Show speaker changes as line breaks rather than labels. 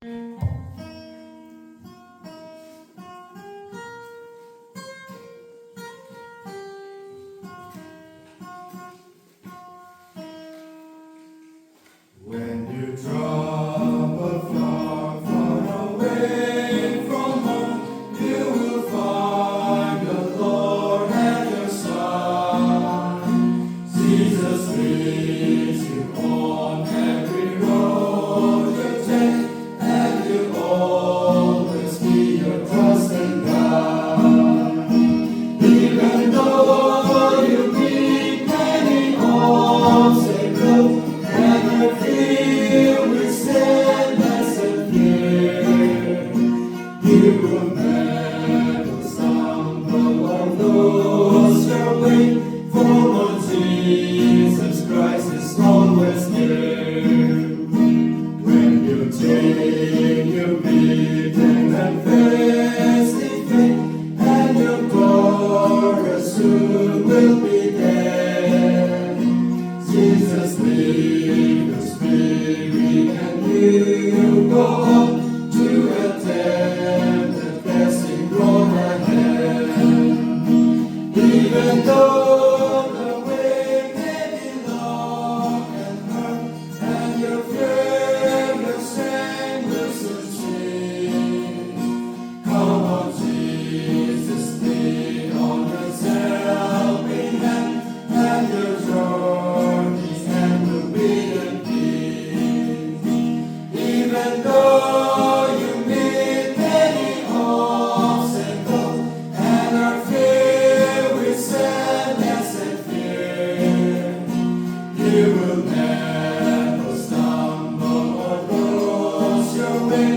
When you travel far, far away from home, you will find the Lord at your side. Jesus leads you on every road you take, and He'll always be your trusting guide. Even though you meet many obstacles, never fear with sadness and fear. You will never stumble or lose your way, for Lord Jesus Christ is always near. When you take your beating and face defeat, and your chorus soon will be there. Jesus lead us, spirit, and you go on to attempt the blessing road ahead. Even though the way may be long and hard, and your fearless anguish will change, come on, Jesus, lean on His helping hand, and your journey's end will be in peace. Even though you meet many obstacles and are filled with sadness and fear, you will never stumble or lose your way,